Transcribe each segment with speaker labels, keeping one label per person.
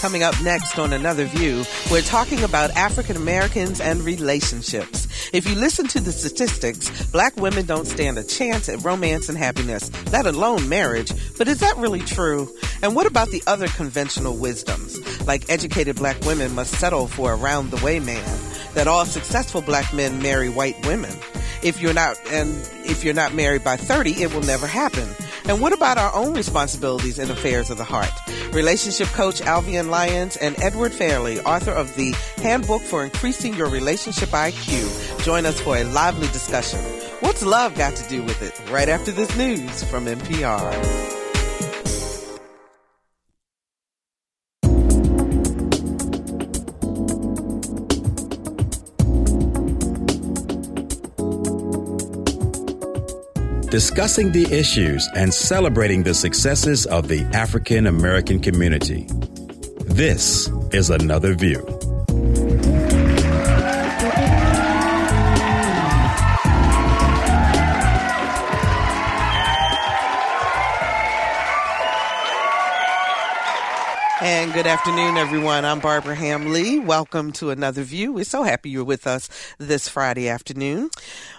Speaker 1: Coming up next on Another View, we're talking about African Americans and relationships. If you listen to the statistics, black women don't stand a chance at romance and happiness, let alone marriage. But is that really true? And what about the other conventional wisdoms, like educated black women must settle for a round-the-way man, that all successful black men marry white women? If you're not married by 30, it will never happen. And what about our own responsibilities in affairs of the heart? Relationship coach Alvian Lyons and Edward Fairley, author of the Handbook for Increasing Your Relationship IQ, join us for a lively discussion. What's love got to do with it? Right after this news from NPR.
Speaker 2: Discussing the issues and celebrating the successes of the African American community. This is Another View.
Speaker 1: And good afternoon, everyone. I'm Barbara Hamlee. Welcome to Another View. We're so happy you're with us this Friday afternoon.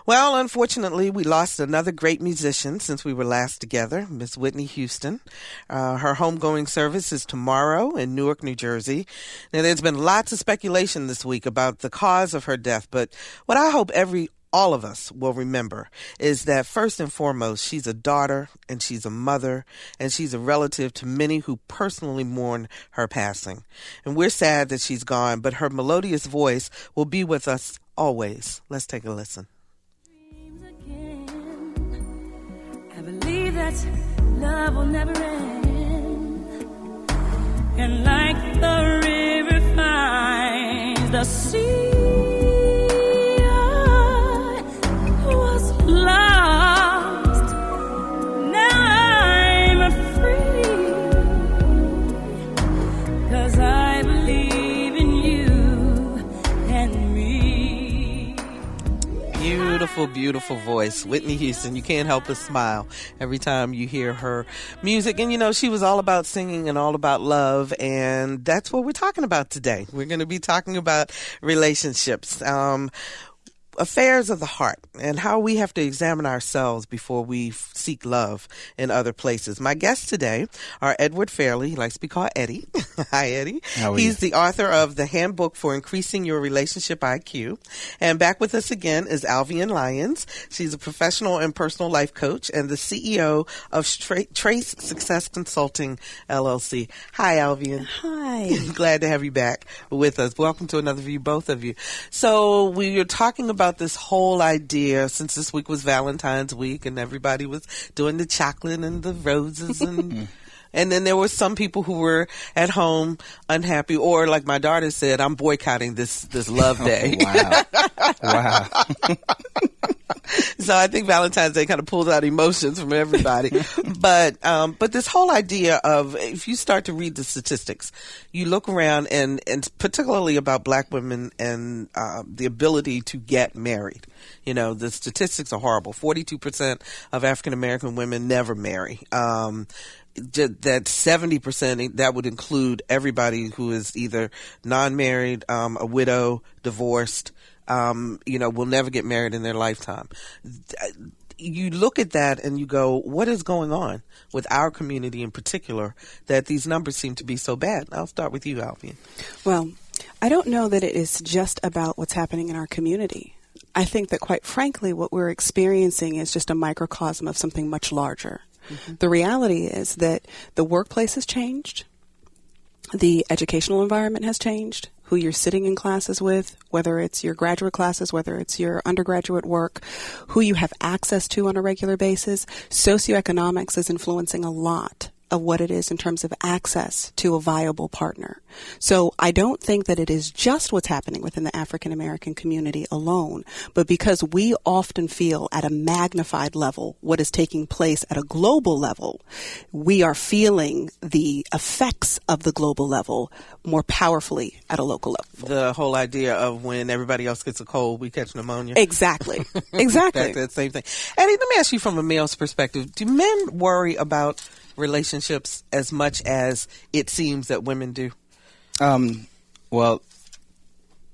Speaker 1: Well, unfortunately, we lost another great musician since we were last together, Miss Whitney Houston. Her homegoing service is tomorrow in Newark, New Jersey. Now, there's been lots of speculation this week about the cause of her death, but what I hope all of us will remember is that first and foremost, she's a daughter and she's a mother and she's a relative to many who personally mourn her passing. And we're sad that she's gone, but her melodious voice will be with us always. Let's take a listen.
Speaker 3: I believe that love will never end. And like the river finds the sea, lost, now I'm free, 'cause I believe in you and me.
Speaker 1: Beautiful, beautiful voice. Whitney Houston. You can't help but smile every time you hear her music. And, you know, she was all about singing and all about love. And that's what we're talking about today. We're going to be talking about relationships. Affairs of the heart and how we have to examine ourselves before we seek love in other places. My guests today are Edward Fairley. He likes to be called Eddie. Hi, Eddie.
Speaker 2: How are
Speaker 1: He's
Speaker 2: you?
Speaker 1: the author of the Handbook for Increasing Your Relationship IQ. And back with us again is Alvian Lyons. She's a professional and personal life coach and the CEO of Trace Success Consulting, LLC. Hi, Alvian.
Speaker 4: Hi.
Speaker 1: Glad to have you back with us. Welcome to Another View, both of you. So we were talking about this whole idea since this week was Valentine's week and everybody was doing the chocolate and the roses and and then there were some people who were at home unhappy, or like my daughter said, I'm boycotting this love day.
Speaker 2: Wow.
Speaker 1: So I think Valentine's Day kind of pulls out emotions from everybody. But this whole idea of, if you start to read the statistics, you look around and particularly about black women and the ability to get married. You know, the statistics are horrible. 42% of African American women never marry. That 70%, that would include everybody who is either non-married, a widow, divorced, will never get married in their lifetime. You look at that and you go, what is going on with our community in particular that these numbers seem to be so bad? I'll start with you, Alvian.
Speaker 4: Well, I don't know that it is just about what's happening in our community. I think that, quite frankly, what we're experiencing is just a microcosm of something much larger. Mm-hmm. The reality is that the workplace has changed. The educational environment has changed. Who you're sitting in classes with, whether it's your graduate classes, whether it's your undergraduate work, who you have access to on a regular basis. Socioeconomics is influencing a lot of what it is in terms of access to a viable partner. So I don't think that it is just what's happening within the African American community alone, but because we often feel at a magnified level what is taking place at a global level, we are feeling the effects of the global level more powerfully at a local level.
Speaker 1: The whole idea of when everybody else gets a cold, we catch pneumonia.
Speaker 4: Exactly. Exactly.
Speaker 1: That's the same thing. Eddie, let me ask you from a male's perspective, do men worry about relationships as much as it seems that women do?
Speaker 5: Well,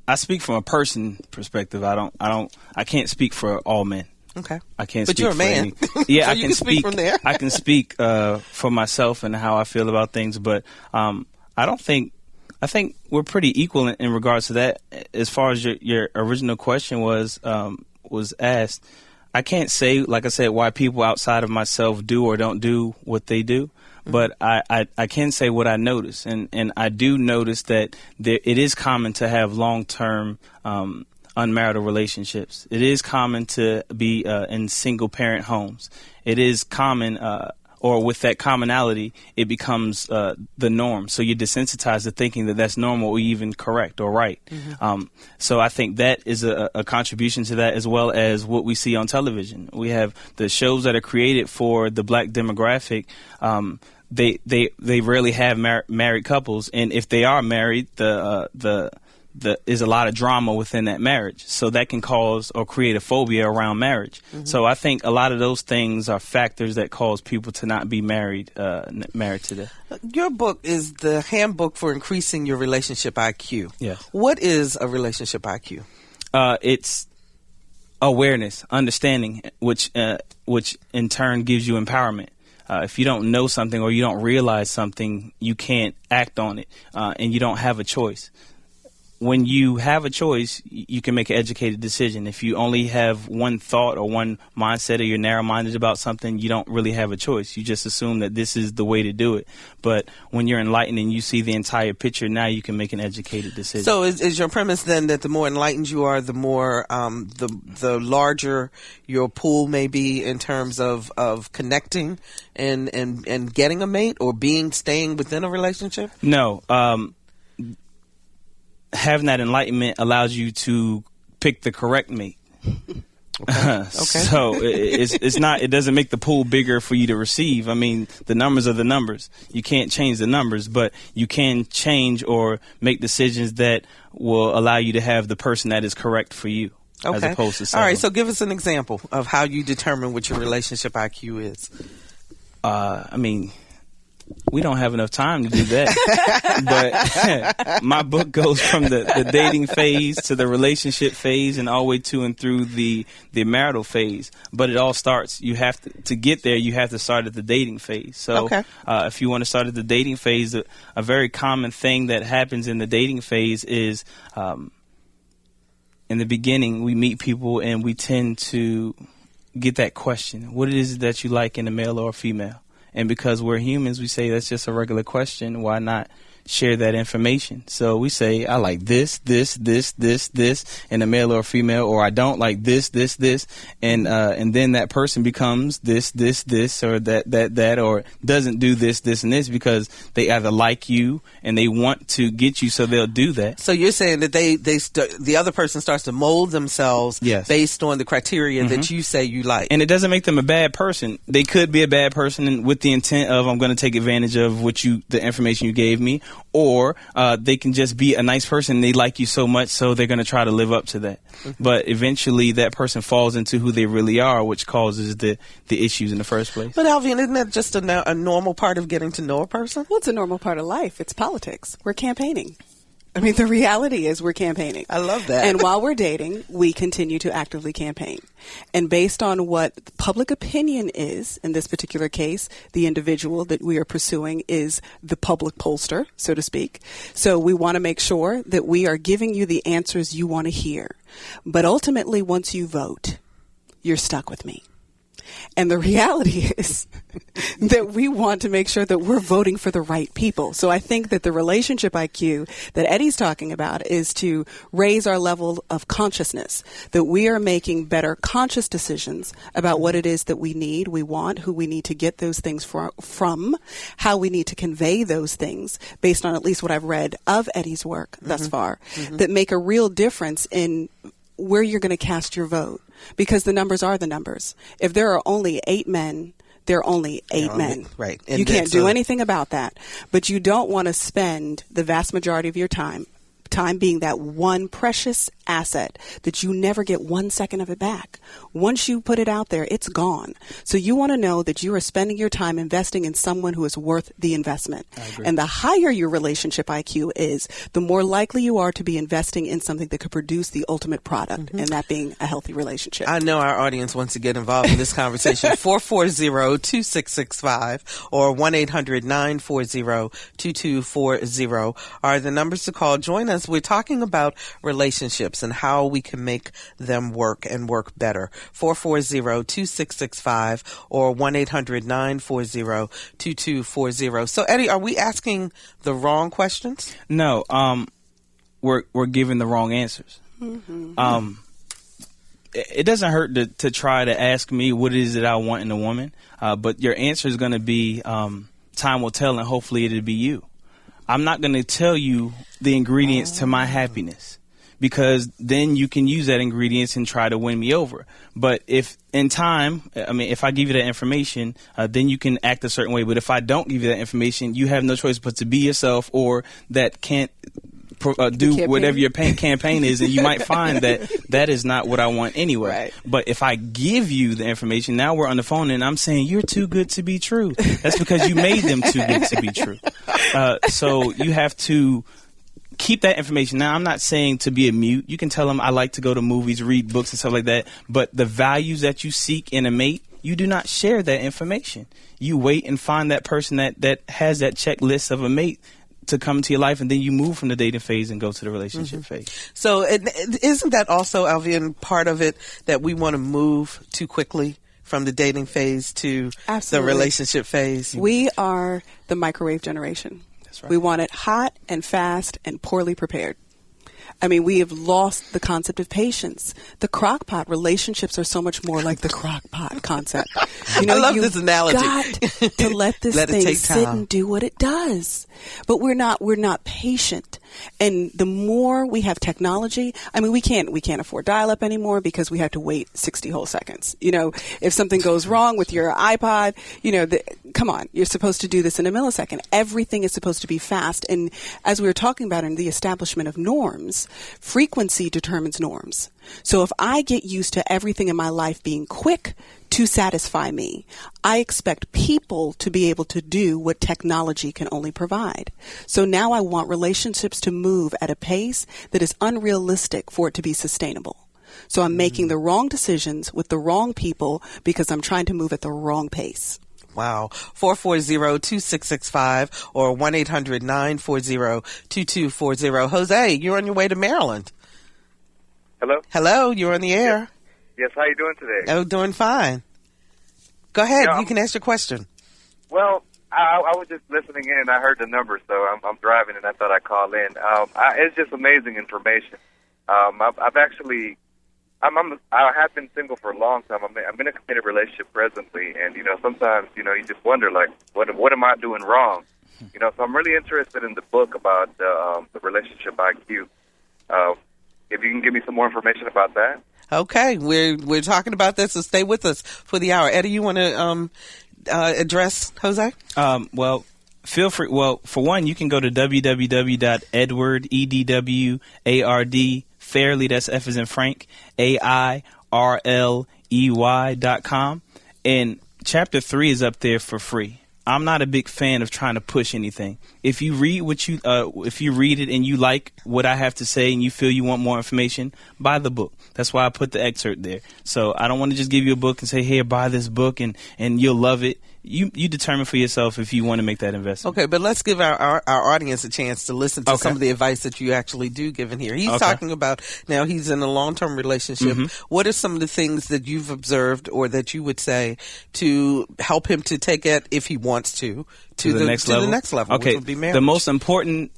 Speaker 5: I speak from a person perspective. I can't speak for all men.
Speaker 1: Okay.
Speaker 5: I can't
Speaker 1: But
Speaker 5: speak
Speaker 1: you're a
Speaker 5: for
Speaker 1: man.
Speaker 5: any. Yeah,
Speaker 1: So
Speaker 5: I
Speaker 1: you
Speaker 5: can
Speaker 1: can speak from there.
Speaker 5: I can speak for myself and how I feel about things, but I think we're pretty equal in regards to that. As far as your original question was asked, I can't say, like I said, why people outside of myself do or don't do what they do. But I can say what I notice, and I do notice that it is common to have long-term unmarital relationships. It is common to be in single-parent homes. It is common, or with that commonality, it becomes the norm. So you're desensitized to thinking that that's normal or even correct or right. So I think that is a contribution to that, as well as what we see on television. We have the shows that are created for the black demographic. They rarely have married couples, and if they are married, is a lot of drama within that marriage. So that can cause or create a phobia around marriage. So I think a lot of those things are factors that cause people to not be married today.
Speaker 1: Your book is the handbook for increasing your relationship IQ.
Speaker 5: Yes.
Speaker 1: What is a relationship IQ?
Speaker 5: It's awareness, understanding, which in turn gives you empowerment. If you don't know something or you don't realize something, you can't act on it, and you don't have a choice. When you have a choice, you can make an educated decision. If you only have one thought or one mindset, or you're narrow-minded about something, you don't really have a choice. You just assume that this is the way to do it. But when you're enlightened and you see the entire picture, now you can make an educated decision.
Speaker 1: So is your premise then that the more enlightened you are, the more the larger your pool may be in terms of connecting and getting a mate or staying within a relationship?
Speaker 5: No. Having that enlightenment allows you to pick the correct mate.
Speaker 1: Okay.
Speaker 5: So it's not. It doesn't make the pool bigger for you to receive. I mean, the numbers are the numbers. You can't change the numbers, but you can change or make decisions that will allow you to have the person that is correct for you, as opposed to settling.
Speaker 1: All right. So give us an example of how you determine what your relationship IQ is.
Speaker 5: I mean, we don't have enough time to do that. But my book goes from the dating phase to the relationship phase and all the way to and through the marital phase. But it all starts, you have to get there, you have to start at the dating phase. So if you want to start at the dating phase, a very common thing that happens in the dating phase is in the beginning, we meet people and we tend to get that question. What is it that you like in a male or a female? And because we're humans, we say that's just a regular question. Why not share that information? So we say, I like this, this, this, this, this, in a male or a female, or I don't like this, this, this, and then that person becomes this, this, this, or that, or doesn't do this, this, and this because they either like you and they want to get you, so they'll do that.
Speaker 1: So you're saying that the other person starts to mold themselves based on the criteria that you say you like,
Speaker 5: and it doesn't make them a bad person. They could be a bad person with the intent of I'm going to take advantage of the information you gave me. Or they can just be a nice person. They like you so much, so they're going to try to live up to that. But eventually that person falls into who they really are, which causes the issues in the first place.
Speaker 1: But Alvin, isn't that just a normal part of getting to know a person?
Speaker 4: Well, it's a normal part of life. It's politics. We're campaigning. I mean, the reality is we're campaigning.
Speaker 1: I love that.
Speaker 4: And while we're dating, we continue to actively campaign. And based on what public opinion is, in this particular case, the individual that we are pursuing is the public pollster, so to speak. So we want to make sure that we are giving you the answers you want to hear. But ultimately, once you vote, you're stuck with me. And the reality is that we want to make sure that we're voting for the right people. So I think that the relationship IQ that Eddie's talking about is to raise our level of consciousness, that we are making better conscious decisions about what it is that we need, we want, who we need to get those things from, how we need to convey those things based on at least what I've read of Eddie's work thus far, that make a real difference in where you're going to cast your vote. Because the numbers are the numbers. If there are only 8 men, there are only 8 men.
Speaker 1: Right.
Speaker 4: And you can't do anything about that. But you don't want to spend the vast majority of your time Time being that one precious asset that you never get 1 second of it back. Once you put it out there, it's gone. So you want to know that you are spending your time investing in someone who is worth the investment. And the higher your relationship IQ is, the more likely you are to be investing in something that could produce the ultimate product, and that being a healthy relationship.
Speaker 1: I know our audience wants to get involved in this conversation. 440-2665 or 1-800-940-2240 are the numbers to call. Join us. We're talking about relationships and how we can make them work and work better. 440-2665 or 1-800-940-2240. So, Eddie, are we asking the wrong questions?
Speaker 5: No, we're giving the wrong answers. It doesn't hurt to try to ask me what is it I want in a woman, but your answer is going to be time will tell, and hopefully it'll be you. I'm not going to tell you the ingredients to my happiness, because then you can use that ingredients and try to win me over. But if in time, if I give you that information, then you can act a certain way. But if I don't give you that information, you have no choice but to be yourself, or that can't do whatever your campaign is, and you might find that is not what I want anyway.
Speaker 4: Right.
Speaker 5: But if I give you the information, now we're on the phone and I'm saying you're too good to be true. That's because you made them too good to be true. So you have to keep that information. Now, I'm not saying to be a mute. You can tell them I like to go to movies, read books and stuff like that. But the values that you seek in a mate, you do not share that information. You wait and find that person that has that checklist of a mate to come to your life, and then you move from the dating phase and go to the relationship phase.
Speaker 1: So isn't that also, Alvian, part of it, that we want to move too quickly from the dating phase to the relationship phase?
Speaker 4: We are the microwave generation.
Speaker 5: That's right.
Speaker 4: We want it hot and fast and poorly prepared. We have lost the concept of patience. The crock pot relationships are so much more like the crock pot concept.
Speaker 1: I love this analogy.
Speaker 4: Got to let this thing sit and do what it does. But we're not patient. And the more we have technology, we can't afford dial-up anymore because we have to wait 60 whole seconds. If something goes wrong with your iPod, come on, you're supposed to do this in a millisecond. Everything is supposed to be fast. And as we were talking about in the establishment of norms, frequency determines norms. So if I get used to everything in my life being quick to satisfy me, I expect people to be able to do what technology can only provide. So now I want relationships to move at a pace that is unrealistic for it to be sustainable. So I'm making the wrong decisions with the wrong people because I'm trying to move at the wrong pace.
Speaker 1: Wow. 440-2665 or 1-800-940-2240. Jose, you're on your way to Maryland.
Speaker 6: Hello?
Speaker 1: Hello, you're on the air.
Speaker 6: Yes, how you doing today?
Speaker 1: Oh, doing fine. Go ahead, you can ask your question.
Speaker 6: Well, I was just listening in and I heard the number, so I'm driving and I thought I'd call in. It's just amazing information. I have been single for a long time. I'm in a committed relationship presently, and sometimes you just wonder what am I doing wrong? So I'm really interested in the book about the relationship IQ. If you can give me some more information about that.
Speaker 1: Okay, we're talking about this, so stay with us for the hour. Eddie, you want to address Jose?
Speaker 5: Well, feel free. Well, for one, you can go to www.edward, EDWARD, Fairley, that's F as in Frank, AIRLEY.com. And chapter 3 is up there for free. I'm not a big fan of trying to push anything. If you read if you read it and you like what I have to say and you feel you want more information, buy the book. That's why I put the excerpt there. So I don't want to just give you a book and say, here, buy this book and you'll love it. You determine for yourself if you want to make that investment.
Speaker 1: Okay, but let's give our audience a chance to listen to some of the advice that you actually do give in here. He's talking about, now he's in a long-term relationship. What are some of the things that you've observed or that you would say to help him to take it, if he wants to the next level?
Speaker 5: Okay,
Speaker 1: which would be marriage.
Speaker 5: The most important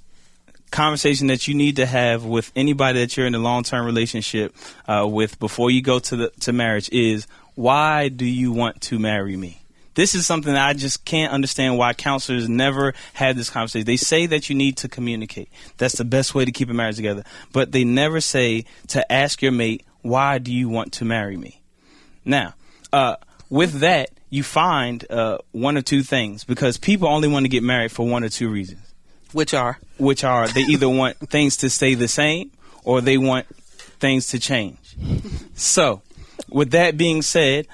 Speaker 5: conversation that you need to have with anybody that you're in a long-term relationship with before you go to marriage is, why do you want to marry me? This is something that I just can't understand why counselors never had this conversation. They say that you need to communicate. That's the best way to keep a marriage together. But they never say to ask your mate, why do you want to marry me? Now, with that, you find one or two things, because people only want to get married for one or two reasons.
Speaker 1: Which are?
Speaker 5: They either want things to stay the same or they want things to change. So, with that being said,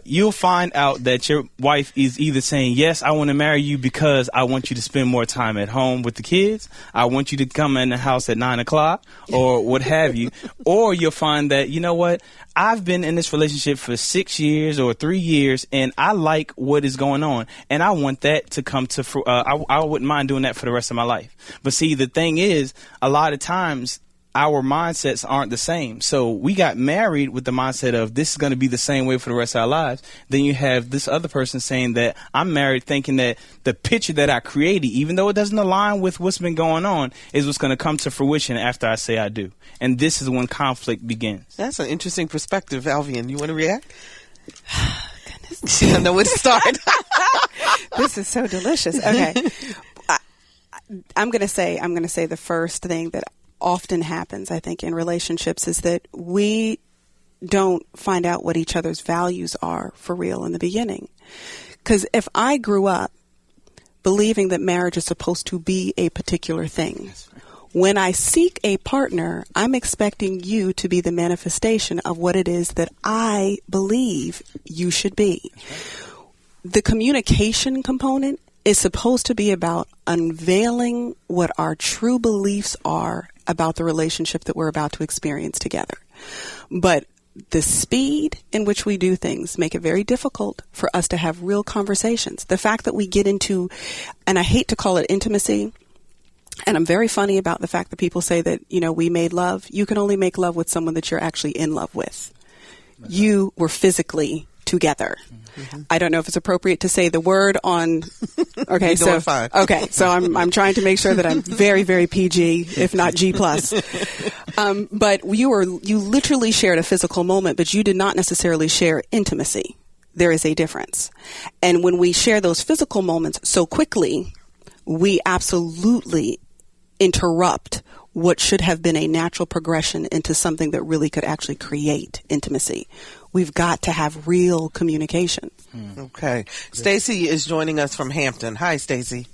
Speaker 5: you'll find out that your wife is either saying, yes, I want to marry you because I want you to spend more time at home with the kids. I want you to come in the house at 9 o'clock or what have you. Or you'll find that, you know what, I've been in this relationship for 6 years or 3 years and I like what is going on. And I want that to come to, I wouldn't mind doing that for the rest of my life. But see, the thing is, a lot of times, our mindsets aren't the same. So we got married with the mindset of this is going to be the same way for the rest of our lives. Then you have this other person saying that I'm married thinking that the picture that I created, even though it doesn't align with what's been going on, is what's going to come to fruition after I say I do. And this is when conflict begins.
Speaker 1: That's an interesting perspective, Alvian. You want to react? Goodness. I know where to start.
Speaker 4: This is so delicious. Okay. I'm going to say the first thing that often happens, I think, in relationships is that we don't find out what each other's values are for real in the beginning. Because if I grew up believing that marriage is supposed to be a particular thing, when I seek a partner, I'm expecting you to be the manifestation of what it is that I believe you should be. The communication component is supposed to be about unveiling what our true beliefs are about the relationship that we're about to experience together. But the speed in which we do things make it very difficult for us to have real conversations. The fact that we get into, and I hate to call it intimacy, and I'm very funny about the fact that people say that, you know, we made love. You can only make love with someone that you're actually in love with. You were physically together. Mm-hmm. I don't know if it's appropriate to say the word on. Okay, so
Speaker 1: fine.
Speaker 4: Okay, so I'm trying to make sure that I'm very, very PG, if not G+. But you literally shared a physical moment, but you did not necessarily share intimacy. There is a difference, and when we share those physical moments so quickly, we absolutely interrupt what should have been a natural progression into something that really could actually create intimacy. We've got to have real communication.
Speaker 1: Okay. Stacy is joining us from Hampton. Hi, Stacy.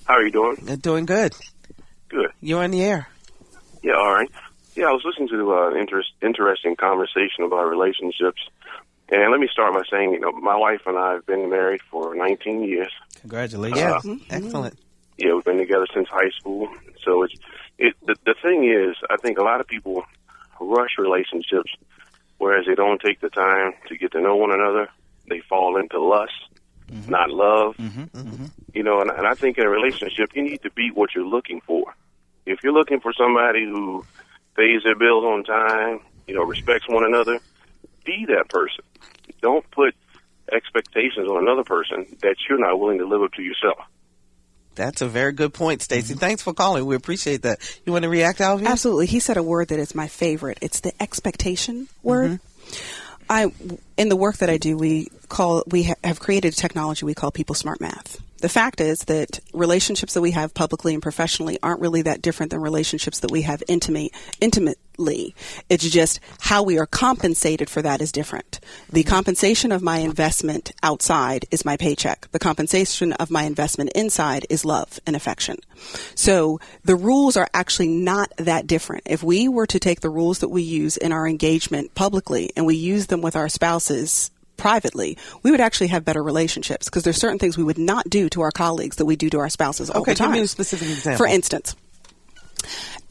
Speaker 7: How are you doing?
Speaker 1: Doing good.
Speaker 7: Good.
Speaker 1: You're on the air.
Speaker 7: Yeah, all right. Yeah, I was listening to an interesting conversation about relationships. And let me start by saying, you know, my wife and I have been married for 19 years.
Speaker 5: Congratulations.
Speaker 1: Yeah, excellent.
Speaker 7: Yeah, we've been together since high school. So the thing is, I think a lot of people rush relationships, whereas they don't take the time to get to know one another. They fall into lust, not love. You know, and I think in a relationship, you need to be what you're looking for. If you're looking for somebody who pays their bills on time, you know, respects one another, be that person. Don't put expectations on another person that you're not willing to live up to yourself.
Speaker 1: That's a very good point, Stacey. Thanks for calling. We appreciate that. You want to react, Alvin?
Speaker 4: Absolutely. He said a word that is my favorite. It's the expectation word. In the work that I do, we have created a technology we call People Smart Math. The fact is that relationships that we have publicly and professionally aren't really that different than relationships that we have intimately. It's just how we are compensated for that is different. The compensation of my investment outside is my paycheck. The compensation of my investment inside is love and affection. So the rules are actually not that different. If we were to take the rules that we use in our engagement publicly and we use them with our spouses privately, we would actually have better relationships because there's certain things we would not do to our colleagues that we do to our spouses all the time.
Speaker 1: Give me a specific example.
Speaker 4: For instance,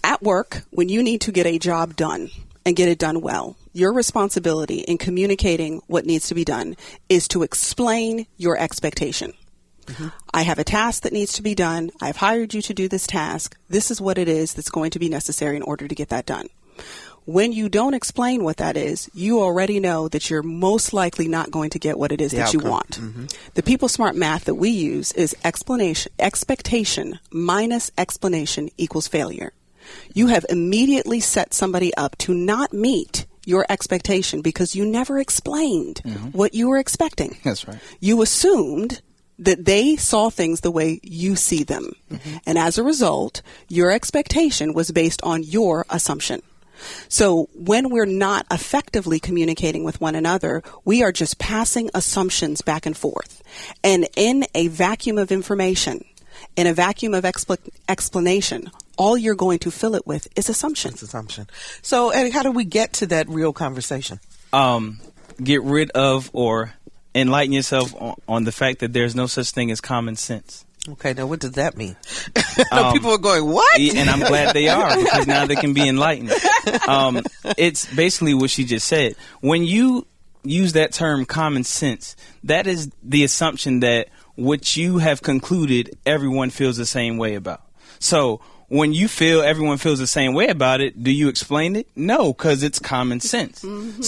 Speaker 4: at work, when you need to get a job done and get it done well, your responsibility in communicating what needs to be done is to explain your expectation. I have a task that needs to be done. I've hired you to do this task. This is what it is that's going to be necessary in order to get that done. When you don't explain what that is, you already know that you're most likely not going to get what it is that you want. The People Smart Math that we use is expectation minus explanation equals failure. You have immediately set somebody up to not meet your expectation because you never explained what you were expecting.
Speaker 5: That's right.
Speaker 4: You assumed that they saw things the way you see them. And as a result, your expectation was based on your assumption. So when we're not effectively communicating with one another, we are just passing assumptions back and forth. And in a vacuum of information, In a vacuum of explanation, all you're going to fill it with is assumption.
Speaker 1: It's assumption. So, Eddie, how do we get to that real conversation?
Speaker 5: Get rid of or enlighten yourself on the fact that there's no such thing as common sense.
Speaker 1: Okay, now what does that mean? People are going, what?
Speaker 5: And I'm glad they are, because now they can be enlightened. It's basically what she just said. When you use that term common sense, that is the assumption that what you have concluded everyone feels the same way about. So when you feel everyone feels the same way about it, do you explain it? No, because it's common sense. Mm-hmm.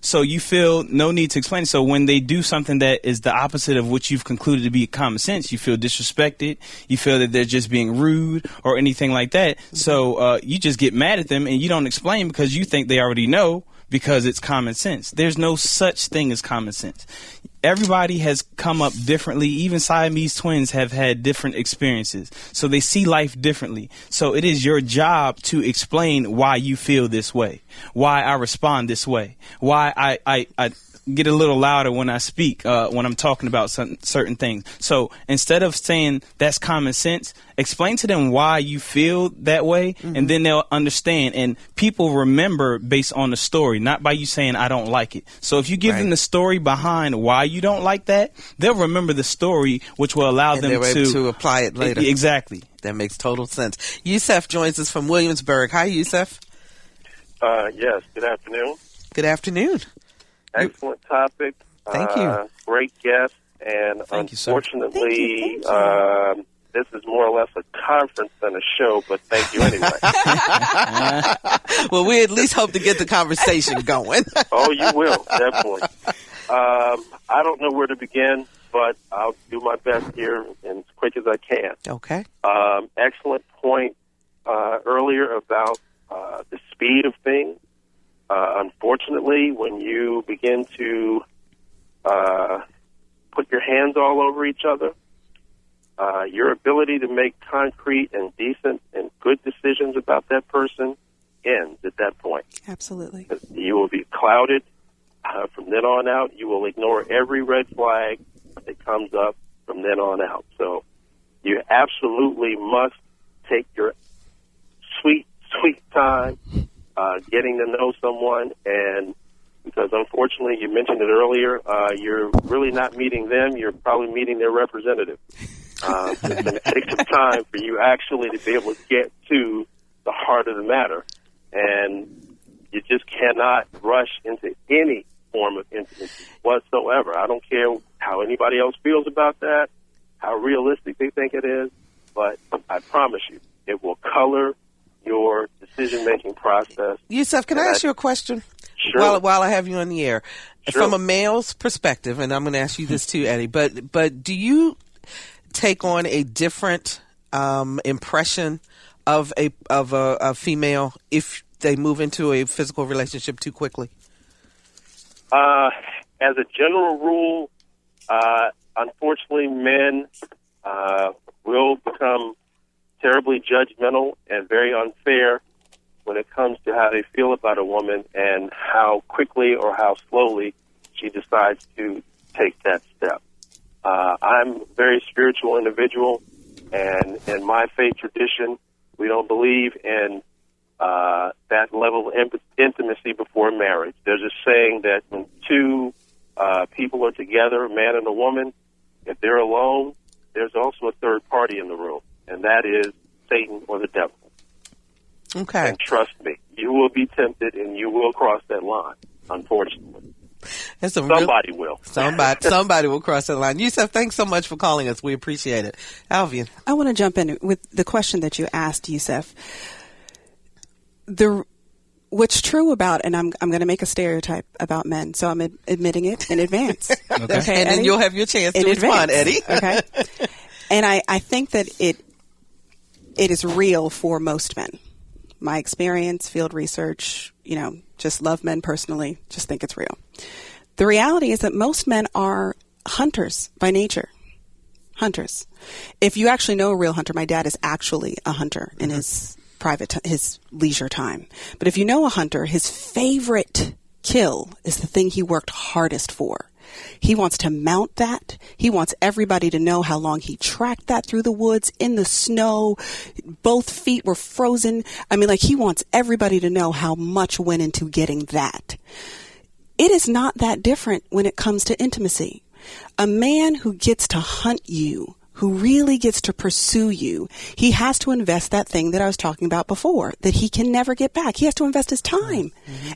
Speaker 5: So you feel no need to explain it. So when they do something that is the opposite of what you've concluded to be common sense, you feel disrespected. You feel that they're just being rude or anything like that. Mm-hmm. So you just get mad at them and you don't explain because you think they already know because it's common sense. There's no such thing as common sense. Everybody has come up differently. Even Siamese twins have had different experiences. So they see life differently. So it is your job to explain why you feel this way, why I respond this way, why I get a little louder when I speak, when I'm talking about certain things. So instead of saying that's common sense, explain to them why you feel that way, and then they'll understand. And people remember based on the story, not by you saying, I don't like it. So if you give them the story behind why you don't like that, they'll remember the story, which will allow them
Speaker 1: they're able to apply it later.
Speaker 5: Exactly.
Speaker 1: That makes total sense. Yusef joins us from Williamsburg. Hi, Yusef.
Speaker 7: Yes, good afternoon.
Speaker 1: Good afternoon.
Speaker 7: Excellent topic.
Speaker 1: Thank you.
Speaker 7: Great guest. And
Speaker 5: Thank you, sir.
Speaker 7: unfortunately, this is more or less a conference than a show, but thank you anyway.
Speaker 1: Well, we at least hope to get the conversation going.
Speaker 7: Oh, you will, definitely. I don't know where to begin, but I'll do my best here as quick as I can.
Speaker 1: Okay.
Speaker 7: Excellent point earlier about the speed of things. Unfortunately, when you begin to put your hands all over each other, your ability to make concrete and decent and good decisions about that person ends at that point.
Speaker 4: Absolutely.
Speaker 7: You will be clouded. From then on out, you will ignore every red flag that comes up from then on out. So you absolutely must take your sweet, sweet time getting to know someone, and because unfortunately you mentioned it earlier, you're really not meeting them, you're probably meeting their representative. It's going to take some time for you actually to be able to get to the heart of the matter, and you just cannot rush into any form of intimacy whatsoever. I don't care how anybody else feels about that, how realistic they think it is, but I promise you, it will color your decision-making process.
Speaker 1: Yusef, can I ask you a question?
Speaker 7: Sure.
Speaker 1: While I have you on the air.
Speaker 7: Sure.
Speaker 1: From a male's perspective, and I'm going to ask you this too, Eddie, but do you take on a different impression of a female if they move into a physical relationship too quickly?
Speaker 7: As a general rule, unfortunately, men will become terribly judgmental and very unfair when it comes to how they feel about a woman and how quickly or how slowly she decides to take that step. I'm a very spiritual individual, and in my faith tradition, we don't believe in that level of intimacy before marriage. There's a saying that when two people are together, a man and a woman, if they're alone, there's also a third party in the room, and that is Satan or the devil.
Speaker 1: Okay.
Speaker 7: And trust me, you will be tempted and you will cross that line, unfortunately. Somebody will.
Speaker 1: Somebody will cross that line. Yusef, thanks so much for calling us. We appreciate it. Alvian.
Speaker 4: I want to jump in with the question that you asked, Yusef. What's true about, and I'm going to make a stereotype about men, so I'm admitting it in advance.
Speaker 1: Okay, and then you'll have your chance to respond, Eddie.
Speaker 4: Okay. And I think that it is real for most men. My experience, field research, just love men personally, just think it's real. The reality is that most men are hunters by nature. Hunters. If you actually know a real hunter, my dad is actually a hunter in his his leisure time. But if you know a hunter, his favorite kill is the thing he worked hardest for. He wants to mount that. He wants everybody to know how long he tracked that through the woods in the snow. Both feet were frozen. I mean, like, he wants everybody to know how much went into getting that. It is not that different when it comes to intimacy. A man who gets to hunt you, who really gets to pursue you, he has to invest that thing that I was talking about before, that he can never get back. He has to invest his time.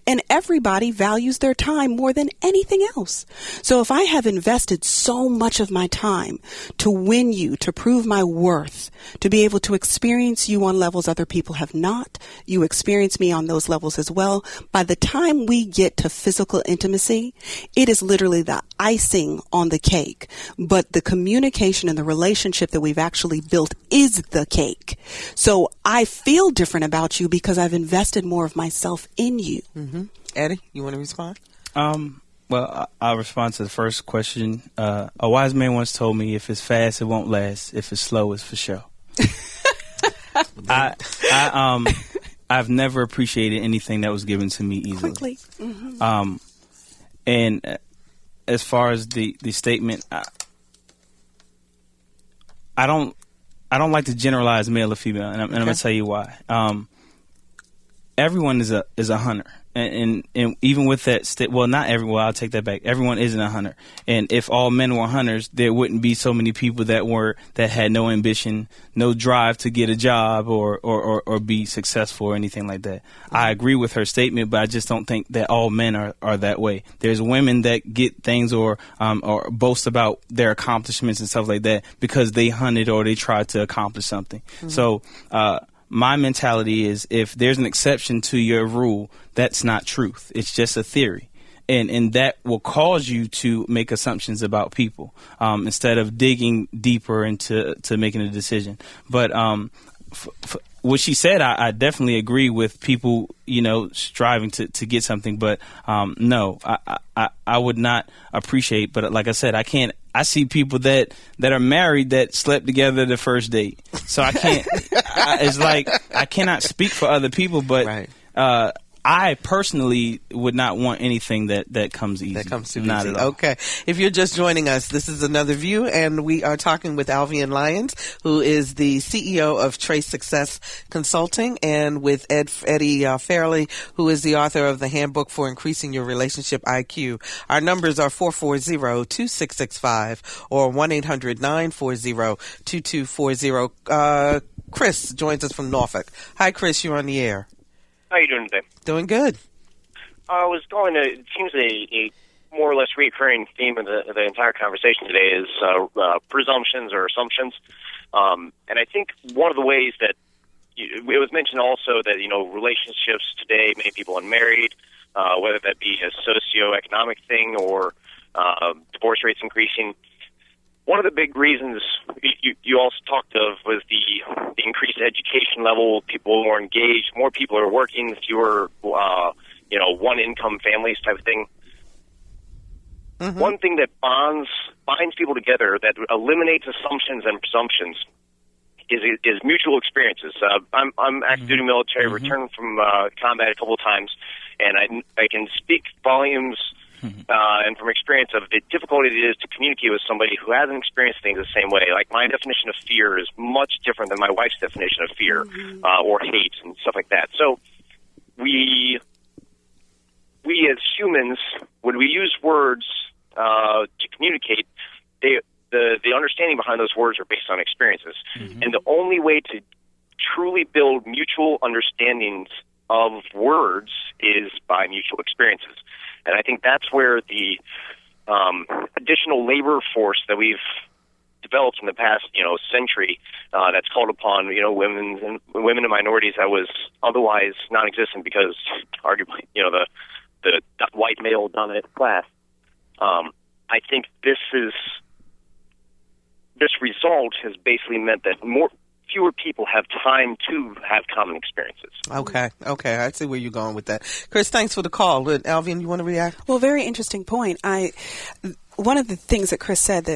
Speaker 4: And everybody values their time more than anything else. So if I have invested so much of my time to win you, to prove my worth, to be able to experience you on levels other people have not, you experience me on those levels as well, by the time we get to physical intimacy, it is literally the icing on the cake. But the communication and the relationship that we've actually built is the cake. So I feel different about you because I've invested more of myself in you.
Speaker 1: Eddie, you want to respond?
Speaker 5: Well, I'll respond to the first question. A wise man once told me, if it's fast, it won't last. If it's slow, it's for show. I've never appreciated anything that was given to me easily.
Speaker 4: Quickly.
Speaker 5: And as far as the statement, I don't like to generalize male or female, and I'm going to tell you why. Everyone is a hunter, and even with that, well, not everyone. I'll take that back. Everyone isn't a hunter, and if all men were hunters, there wouldn't be so many people that had no ambition, no drive to get a job or be successful or anything like that. I agree with her statement, but I just don't think that all men are that way. There's women that get things or boast about their accomplishments and stuff like that because they hunted or they tried to accomplish something. So my mentality is, if there's an exception to your rule, that's not truth. It's just a theory. And that will cause you to make assumptions about people instead of digging deeper into making a decision. But what she said, I definitely agree with people, striving to get something. But no, I would not appreciate. But like I said, I see people that are married that slept together the first date. So I can't. It's like I cannot speak for other people, but
Speaker 1: Right.
Speaker 5: I personally would not want anything that comes easy.
Speaker 1: That comes too
Speaker 5: Not
Speaker 1: easy.
Speaker 5: at all.
Speaker 1: Okay. If you're just joining us, this is Another View, and we are talking with Alvian Lyons, who is the CEO of Trace Success Consulting, and with Eddie Fairley, who is the author of the Handbook for Increasing Your Relationship IQ. Our numbers are 440-2665 or 1-800-940-2240. Chris joins us from Norfolk. Hi, Chris. You're on the air.
Speaker 8: How are you doing today?
Speaker 1: Doing good.
Speaker 8: I was going to, it seems a more or less recurring theme of the entire conversation today is presumptions or assumptions. And I think one of the ways that it was mentioned also that, relationships today, many people unmarried, whether that be a socioeconomic thing or divorce rates increasing. One of the big reasons you also talked of was the increased education level. People are more engaged. More people are working. Fewer, one-income families type of thing. Mm-hmm. One thing that binds people together, that eliminates assumptions and presumptions, is mutual experiences. I'm active duty military, returned from combat a couple of times, and I can speak volumes. And from experience of the difficulty it is to communicate with somebody who hasn't experienced things the same way. Like, my definition of fear is much different than my wife's definition of fear or hate and stuff like that. So we as humans, when we use words to communicate, the understanding behind those words are based on experiences. And the only way to truly build mutual understandings of words is by mutual experiences. And I think that's where the additional labor force that we've developed in the past, century, that's called upon, women and minorities that was otherwise non-existent because, arguably, the white male dominant class. I think this result has basically meant that fewer people have time to have common experiences.
Speaker 1: Okay. I see where you're going with that. Chris, thanks for the call. Alvian, you want to react?
Speaker 4: Well, very interesting point. One of the things that Chris said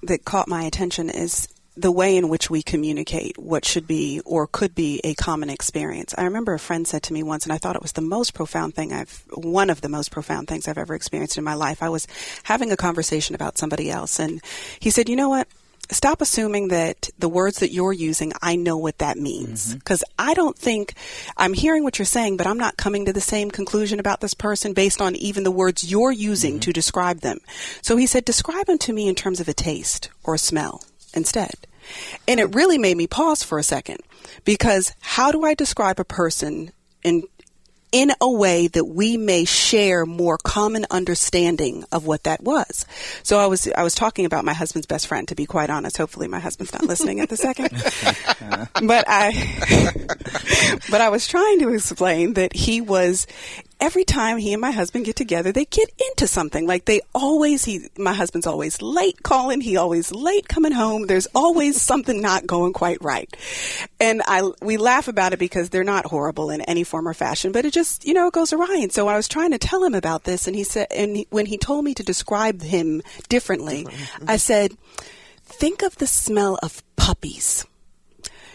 Speaker 4: that caught my attention is the way in which we communicate what should be or could be a common experience. I remember a friend said to me once, and I thought it was one of the most profound things I've ever experienced in my life. I was having a conversation about somebody else, and he said, you know what? Stop assuming that the words that you're using, I know what that means. Because I don't think I'm hearing what you're saying, but I'm not coming to the same conclusion about this person based on even the words you're using to describe them. So he said, describe them to me in terms of a taste or a smell instead. And it really made me pause for a second, because how do I describe a person in a way that we may share more common understanding of what that was? So I was talking about my husband's best friend, to be quite honest. Hopefully my husband's not listening at the second. But I was trying to explain that every time he and my husband get together, they get into something. Like my husband's always late calling. He always late coming home. There's always something not going quite right. And we laugh about it because they're not horrible in any form or fashion, but it just, it goes awry. And so I was trying to tell him about this, and he said, when he told me to describe him differently, I said, think of the smell of puppies.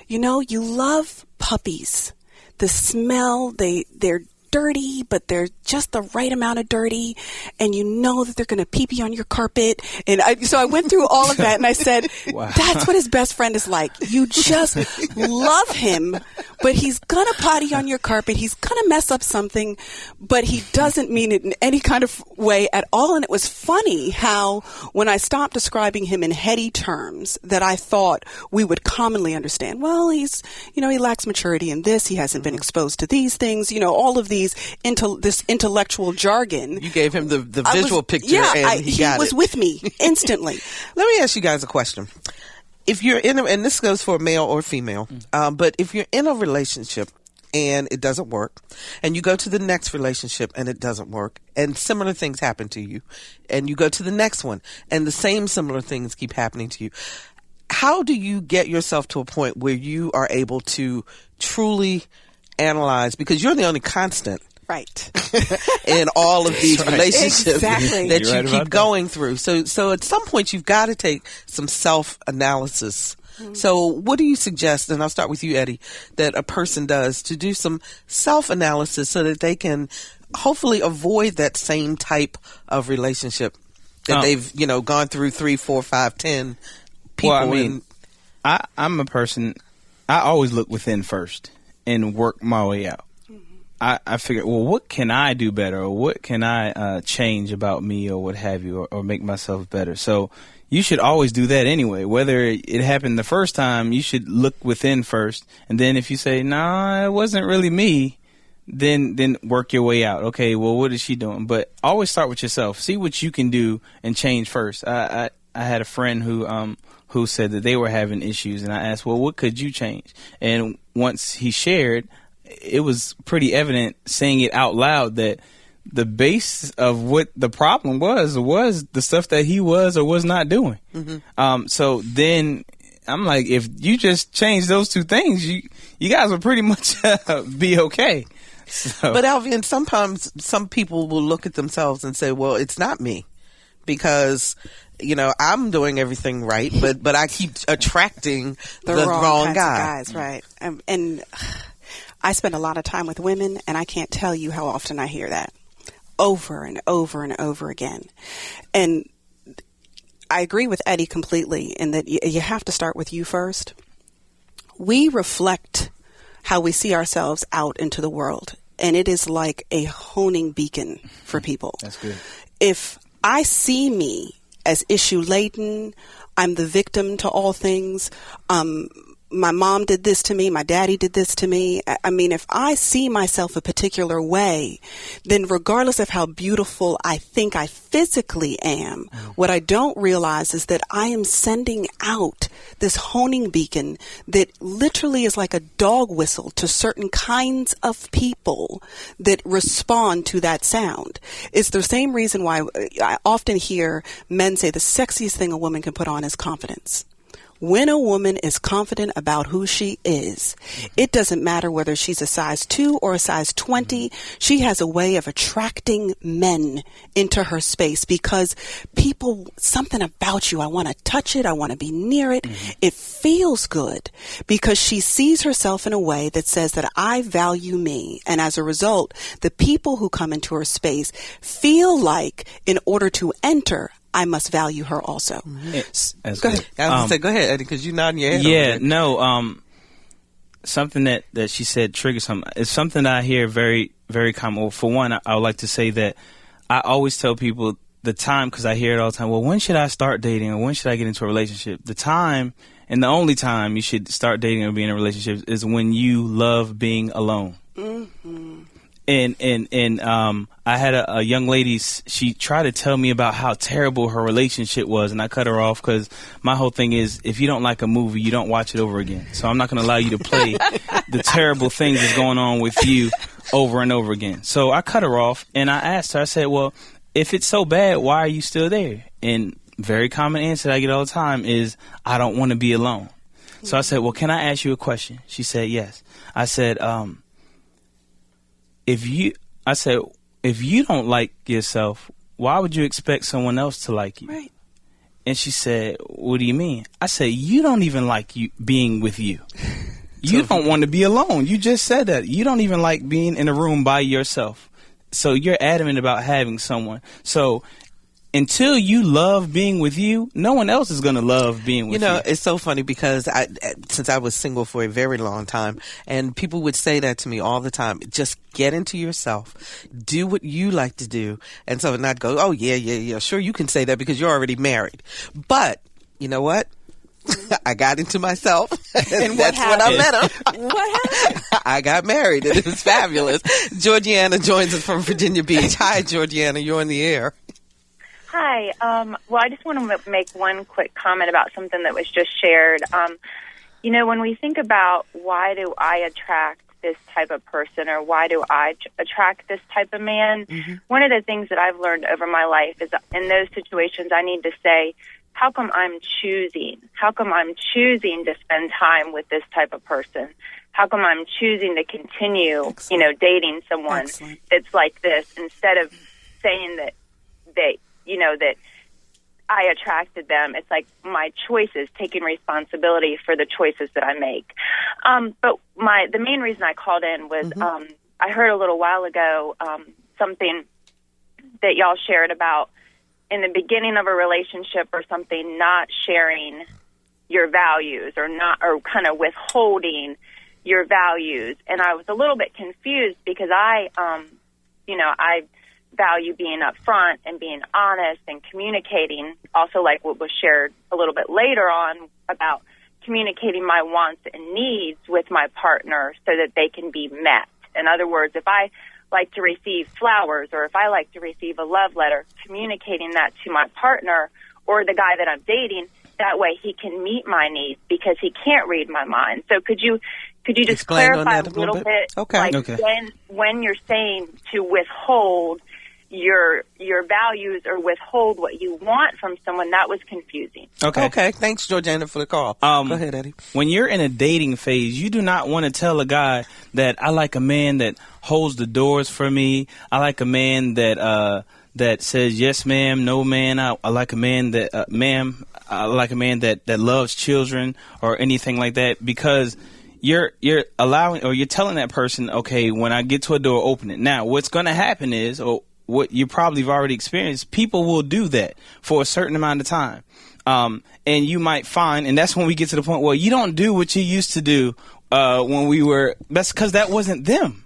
Speaker 4: You love puppies. The smell, they're dirty, but they're just the right amount of dirty, and you know that they're going to pee-pee on your carpet. And so I went through all of that, and I said, that's what his best friend is like. You just love him, but he's going to potty on your carpet. He's going to mess up something, but he doesn't mean it in any kind of way at all. And it was funny how when I stopped describing him in heady terms that I thought we would commonly understand, well, he lacks maturity in this, he hasn't been exposed to these things, all of these this intellectual jargon.
Speaker 1: You gave him the visual picture, and he got it. He was
Speaker 4: with me instantly.
Speaker 1: Let me ask you guys a question. If you're and this goes for male or female, but if you're in a relationship and it doesn't work, and you go to the next relationship and it doesn't work, and similar things happen to you, and you go to the next one and the same similar things keep happening to you, how do you get yourself to a point where you are able to truly analyze, because you're the only constant
Speaker 4: right
Speaker 1: in all of these relationships
Speaker 4: exactly.
Speaker 1: that you keep going through. So at some point you've got to take some self-analysis. So what do you suggest, and I'll start with you, Eddie, that a person does to do some self-analysis so that they can hopefully avoid that same type of relationship that they've gone through 3, 4, 5, 10 people?
Speaker 5: Well, I'm a person, I always look within first and work my way out. I figure, well, what can I do better, or what can I change about me, or what have you, or make myself better? So you should always do that anyway. Whether it happened the first time, you should look within first, and then if you say, nah, it wasn't really me, then work your way out. Okay, well, what is she doing? But always start with yourself. See what you can do and change first. I had a friend who said that they were having issues, and I asked, well, what could you change? And once he shared, it was pretty evident, saying it out loud, that the base of what the problem was the stuff that he was or was not doing. So then I'm like, if you just change those two things, you guys will pretty much be okay. So.
Speaker 1: But Alvin, sometimes some people will look at themselves and say, well, it's not me, because I'm doing everything right, but I keep attracting the wrong
Speaker 4: guys, right? And I spend a lot of time with women, and I can't tell you how often I hear that over and over and over again. And I agree with Eddie completely in that you have to start with you first. We reflect how we see ourselves out into the world, and it is like a honing beacon for people.
Speaker 5: That's good.
Speaker 4: If I see me as issue-laden, I'm the victim to all things, my mom did this to me, my daddy did this to me. I mean, if I see myself a particular way, then regardless of how beautiful I think I physically am, what I don't realize is that I am sending out this honing beacon that literally is like a dog whistle to certain kinds of people that respond to that sound. It's the same reason why I often hear men say the sexiest thing a woman can put on is confidence. When a woman is confident about who she is, it doesn't matter whether she's a size 2 or a size 20. She has a way of attracting men into her space because people, something about you, I want to touch it, I want to be near it. It feels good because she sees herself in a way that says that I value me. And as a result, the people who come into her space feel like in order to enter, I must value her also.
Speaker 1: Go ahead. I was going to say, go ahead, Eddie, because you're nodding your head.
Speaker 5: Yeah, no, something that she said triggered something. It's something that I hear very, very common. Well, for one, I would like to say that I always tell people the time, because I hear it all the time, well, when should I start dating or when should I get into a relationship? The time and the only time you should start dating or be in a relationship is when you love being alone. And I had a young lady, she tried to tell me about how terrible her relationship was, and I cut her off because my whole thing is, if you don't like a movie, you don't watch it over again. So I'm not going to allow you to play the terrible things that's going on with you over and over again. So I cut her off, and I asked her, I said, well, if it's so bad, why are you still there? And very common answer that I get all the time is, I don't want to be alone. So I said, well, can I ask you a question? She said, yes. I said, if you don't like yourself, why would you expect someone else to like you?
Speaker 4: Right.
Speaker 5: And she said, what do you mean? I said, you don't even like you being with you. You don't want to be alone. You just said that. You don't even like being in a room by yourself. So you're adamant about having someone. So until you love being with you, no one else is going to love being with you.
Speaker 1: You know, it's so funny because since I was single for a very long time, and people would say that to me all the time, just get into yourself, do what you like to do, and so not go, oh, yeah, sure, you can say that because you're already married. But, you know what? I got into myself, and that's when I met him.
Speaker 4: What happened?
Speaker 1: I got married, and it was fabulous. Georgiana joins us from Virginia Beach. Hi, Georgiana, you're on the air.
Speaker 9: Hi. Well, I just want to make one quick comment about something that was just shared. You know, when we think about why do I attract this type of person or why do I attract this type of man, one of the things that I've learned over my life is in those situations I need to say, how come I'm choosing? How come I'm choosing to spend time with this type of person? How come I'm choosing to continue, you know, dating someone that's like this instead of saying that you know, that I attracted them. It's like my choices, taking responsibility for the choices that I make. But the main reason I called in was I heard a little while ago something that y'all shared about in the beginning of a relationship or something, not sharing your values or kind of withholding your values. And I was a little bit confused because I value being upfront and being honest and communicating, also like what was shared a little bit later on about communicating my wants and needs with my partner so that they can be met. In other words, if I like to receive flowers or if I like to receive a love letter, communicating that to my partner or the guy that I'm dating, that way he can meet my needs because he can't read my mind. So could you just
Speaker 1: explain
Speaker 9: clarify
Speaker 1: a little bit? Okay.
Speaker 9: When you're saying to withhold your values or withhold what you want from someone, that was confusing.
Speaker 1: Okay. Thanks, Georgiana, for the call. Go ahead, Eddie.
Speaker 5: When you're in a dating phase, you do not want to tell a guy that I like a man that holds the doors for me. I like a man that says yes, ma'am, no, man. I like a man that, ma'am. I like a man that loves children or anything like that, because you're allowing or you're telling that person, okay, when I get to a door, open it. Now, what's going to happen is, what you probably have already experienced, people will do that for a certain amount of time. And you might find, and that's when we get to the point where you don't do what you used to do that's because that wasn't them.